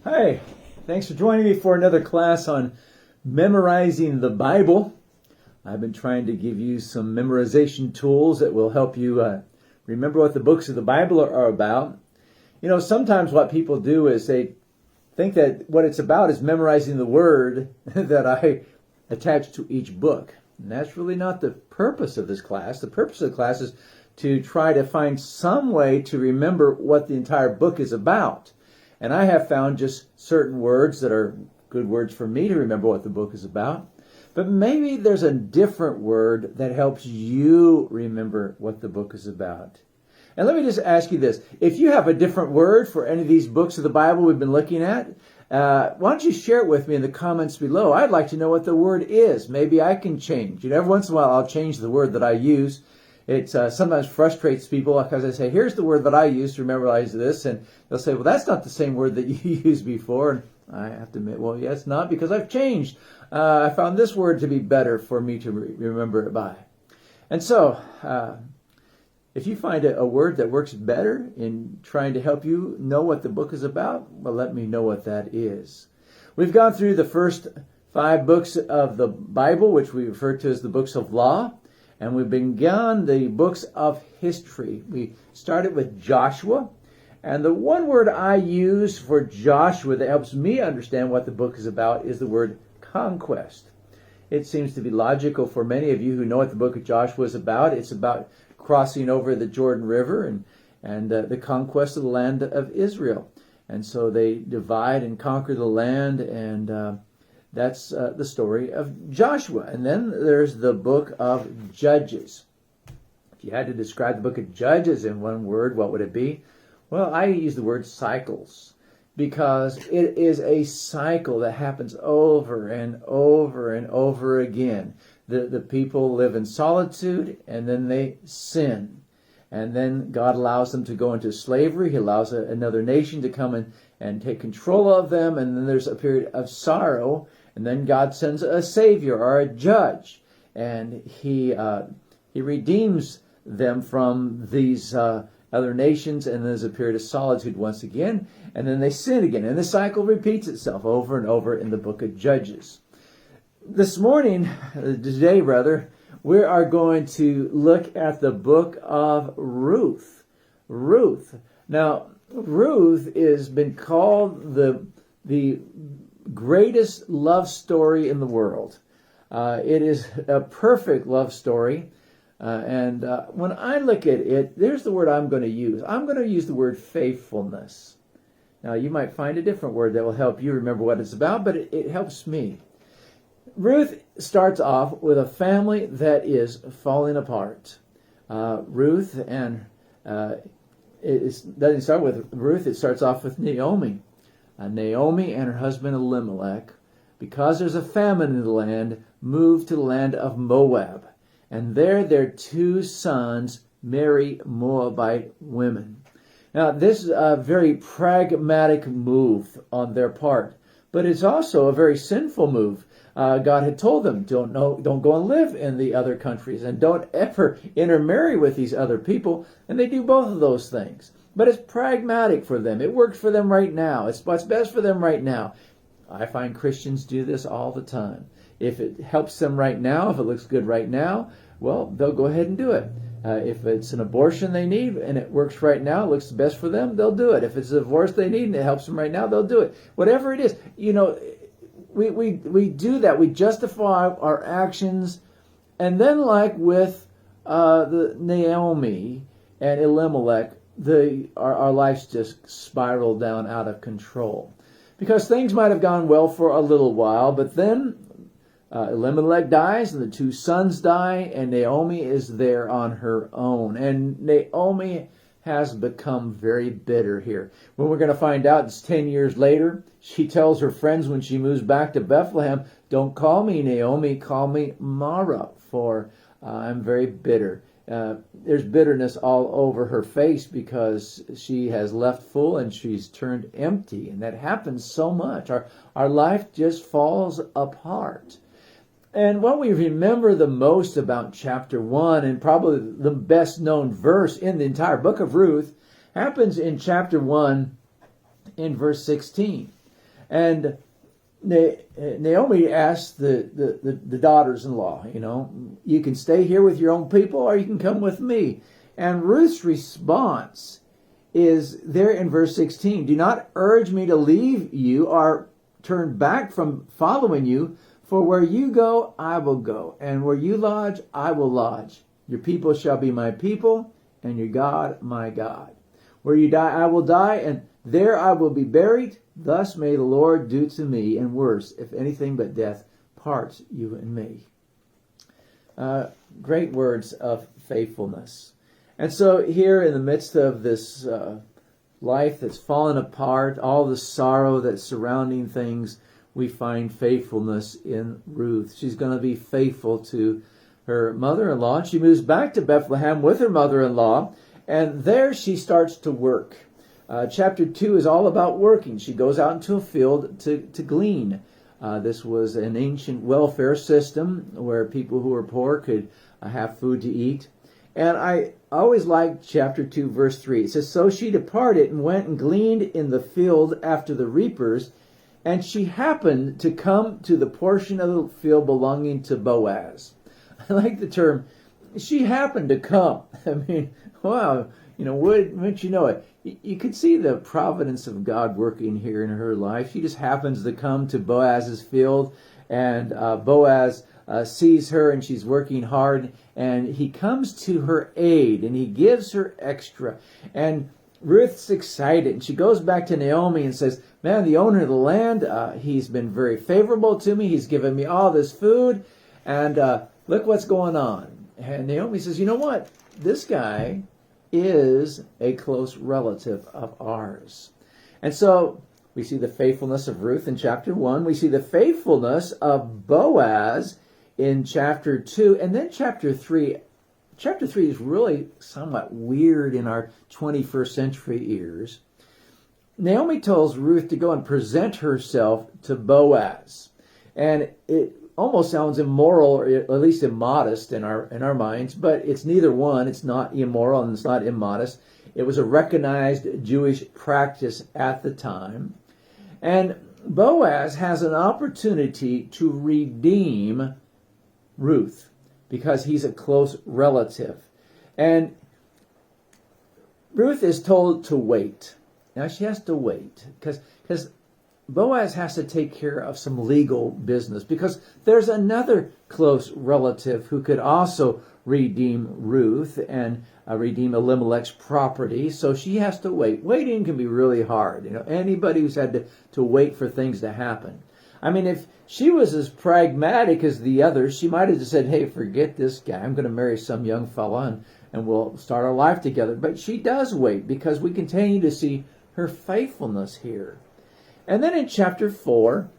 Hi, thanks for joining me for another class on memorizing the Bible. I've been trying to give you some memorization tools that will help you remember what the books of the Bible are about. You know, sometimes what people do is they think that what it's about is memorizing the word that I attach to each book. And that's really not the purpose of this class. The purpose of the class is to try to find some way to remember what the entire book is about. And I have found just certain words that are good words for me to remember what the book is about. But maybe there's a different word that helps you remember what the book is about. And let me just ask you this. If you have a different word for any of these books of the Bible we've been looking at, why don't you share it with me in the comments below? I'd like to know what the word is. Maybe I can change. You know, every once in a while I'll change the word that I use. It sometimes frustrates people because I say, here's the word that I used to memorize this. And they'll say, well, that's not the same word that you used before. And I have to admit, well, yeah, it's not, because I've changed. I found this word to be better for me to remember it by. And so, if you find a word that works better in trying to help you know what the book is about, well, let me know what that is. We've gone through the first 5 books of the Bible, which we refer to as the books of law. And we've begun the books of history. We started with Joshua. And the one word I use for Joshua that helps me understand what the book is about is the word conquest. It seems to be logical for many of you who know what the book of Joshua is about. It's about crossing over the Jordan River and the conquest of the land of Israel. And so they divide and conquer the land, and that's the story of Joshua. And then there's the book of Judges. If you had to describe the book of Judges in one word, what would it be? Well, I use the word cycles, because it is a cycle that happens over and over and over again. The people live in solitude, and then they sin. And then God allows them to go into slavery. He allows another nation to come and take control of them. And then there's a period of sorrow. And then God sends a savior or a judge, and he redeems them from these other nations. And there's a period of solitude once again, and then they sin again, and the cycle repeats itself over and over in the book of Judges. Today, we are going to look at the book of Ruth. Ruth. Now, Ruth has been called the greatest love story in the world. It is a perfect love story. And when I look at it, there's the word I'm going to use. I'm going to use the word faithfulness. Now, you might find a different word that will help you remember what it's about, but it helps me. Ruth starts off with a family that is falling apart. Ruth, and it doesn't start with Ruth, it starts off with Naomi. Naomi and her husband Elimelech, because there's a famine in the land, moved to the land of Moab. And there their 2 sons marry Moabite women. Now, this is a very pragmatic move on their part, but it's also a very sinful move. God had told them, don't go and live in the other countries, and don't ever intermarry with these other people. And they do both of those things. But it's pragmatic for them. It works for them right now. It's what's best for them right now. I find Christians do this all the time. If it helps them right now, if it looks good right now, well, they'll go ahead and do it. If it's an abortion they need and it works right now, it looks the best for them, they'll do it. If it's a divorce they need and it helps them right now, they'll do it. Whatever it is, you know, we do that. We justify our actions. And then, like with the Naomi and Elimelech, our lives just spiral down out of control. Because things might have gone well for a little while, but then Elimelech dies, and the 2 sons die, and Naomi is there on her own. And Naomi has become very bitter here. When we're going to find out, it's 10 years later. She tells her friends when she moves back to Bethlehem, don't call me Naomi, call me Mara, for I'm very bitter. There's bitterness all over her face because she has left full and she's turned empty. And that happens so much. Our life just falls apart. And what we remember the most about chapter 1, and probably the best known verse in the entire book of Ruth, happens in chapter 1 in verse 16. And Naomi asked the daughters-in-law, you can stay here with your own people or you can come with me. And Ruth's response is there in verse 16. Do not urge me to leave you or turn back from following you, for where you go, I will go, and where you lodge, I will lodge. Your people shall be my people, and your God, my God. Where you die, I will die, and there I will be buried. Thus may the Lord do to me, and worse, if anything but death parts you and me. Great words of faithfulness. And so here in the midst of this life that's fallen apart, all the sorrow that's surrounding things, we find faithfulness in Ruth. She's going to be faithful to her mother-in-law. She moves back to Bethlehem with her mother-in-law, and there she starts to work. Chapter 2 is all about working. She goes out into a field to glean. This was an ancient welfare system where people who were poor could have food to eat. And I always liked chapter 2, verse 3. It says, so she departed and went and gleaned in the field after the reapers, and she happened to come to the portion of the field belonging to Boaz. I like the term, she happened to come. I mean, wow, wouldn't you know it? You could see the providence of God working here in her life. She just happens to come to Boaz's field, and Boaz sees her, and she's working hard, and he comes to her aid, and he gives her extra. And Ruth's excited, and she goes back to Naomi and says, man, the owner of the land, he's been very favorable to me. He's given me all this food, and look what's going on. And Naomi says, you know what? This guy is a close relative of ours. And so we see the faithfulness of Ruth in chapter 1. We see the faithfulness of Boaz in chapter 2. And then chapter 3. Chapter 3 is really somewhat weird in our 21st century ears. Naomi tells Ruth to go and present herself to Boaz. And it almost sounds immoral, or at least immodest in our minds, but it's neither one. It's not immoral and it's not immodest. It was a recognized Jewish practice at the time. And Boaz has an opportunity to redeem Ruth because he's a close relative. And Ruth is told to wait. Now she has to wait because Boaz has to take care of some legal business because there's another close relative who could also redeem Ruth and redeem Elimelech's property. So she has to wait. Waiting can be really hard. Anybody who's had to wait for things to happen. I mean, if she was as pragmatic as the others, she might have just said, hey, forget this guy. I'm going to marry some young fella and we'll start our life together. But she does wait because we continue to see her faithfulness here. And then in chapter 4,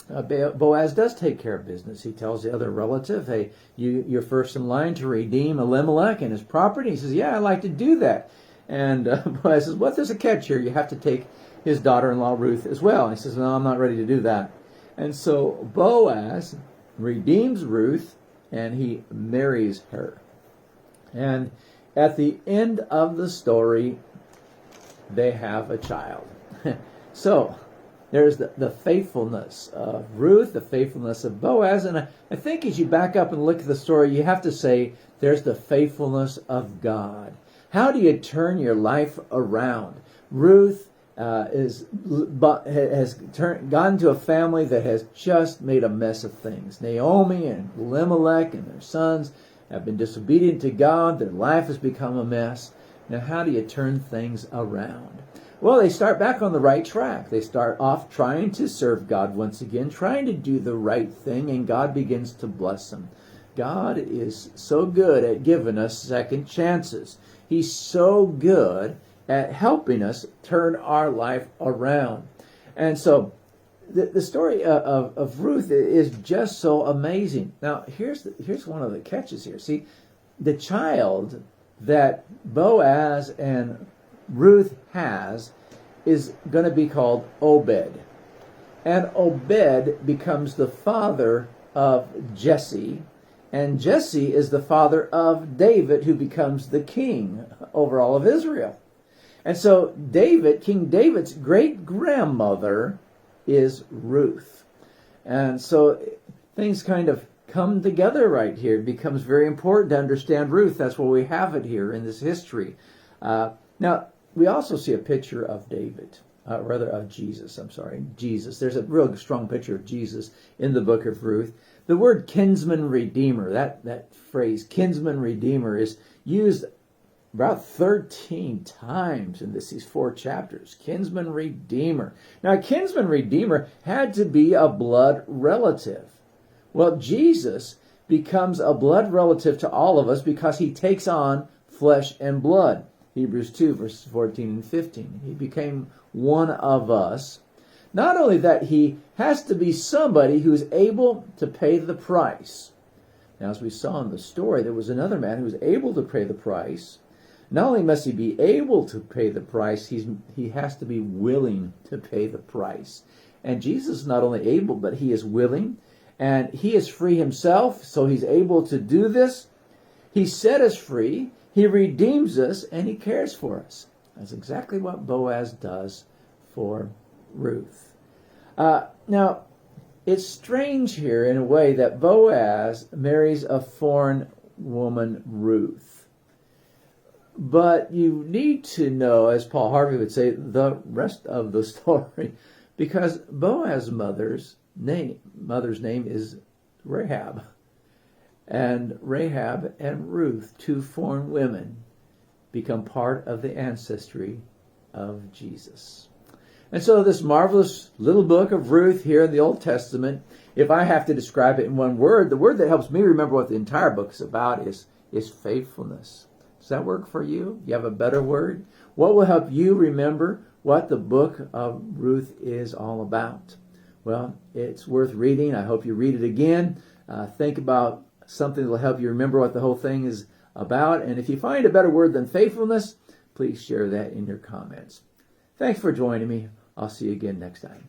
Boaz does take care of business. He tells the other relative, hey, you're first in line to redeem Elimelech and his property. He says, yeah, I'd like to do that. And Boaz says, well, there's a catch here. You have to take his daughter-in-law Ruth as well. And he says, no, I'm not ready to do that. And so Boaz redeems Ruth and he marries her. And at the end of the story, they have a child. So there's the faithfulness of Ruth, the faithfulness of Boaz. And I think as you back up and look at the story, you have to say there's the faithfulness of God. How do you turn your life around? Ruth has gone to a family that has just made a mess of things. Naomi and Elimelech and their sons have been disobedient to God. Their life has become a mess. Now, how do you turn things around? Well, they start back on the right track. They start off trying to serve God once again, trying to do the right thing, and God begins to bless them. God is so good at giving us second chances. He's so good at helping us turn our life around. And so the story of Ruth is just so amazing. Now, here's one of the catches here. See, the child that Boaz and Ruth has is going to be called Obed. And Obed becomes the father of Jesse. And Jesse is the father of David, who becomes the king over all of Israel. And so King David's great-grandmother is Ruth. And so things kind of come together right here. It becomes very important to understand Ruth. That's why we have it here in this history. Now, we also see a picture of David, of Jesus. Jesus. There's a real strong picture of Jesus in the book of Ruth. The word kinsman redeemer, that phrase, kinsman redeemer, is used about 13 times in these 4 chapters. Kinsman redeemer. Now, a kinsman redeemer had to be a blood relative. Well, Jesus becomes a blood relative to all of us because he takes on flesh and blood. Hebrews 2, verses 14 and 15. He became one of us. Not only that, he has to be somebody who is able to pay the price. Now, as we saw in the story, there was another man who was able to pay the price. Not only must he be able to pay the price, he has to be willing to pay the price. And Jesus is not only able, but he is willing. And he is free himself, so he's able to do this. He set us free. He redeems us, and he cares for us. That's exactly what Boaz does for Ruth. Now, it's strange here in a way that Boaz marries a foreign woman, Ruth. But you need to know, as Paul Harvey would say, the rest of the story, because Boaz's mother's name is Rahab. And Rahab and Ruth, 2 foreign women, become part of the ancestry of Jesus. And so this marvelous little book of Ruth here in the Old Testament, if I have to describe it in one word, the word that helps me remember what the entire book is about is faithfulness. Does that work for you? You have a better word? What will help you remember what the book of Ruth is all about? Well, it's worth reading. I hope you read it again. Think about something that will help you remember what the whole thing is about. And if you find a better word than faithfulness, please share that in your comments. Thanks for joining me. I'll see you again next time.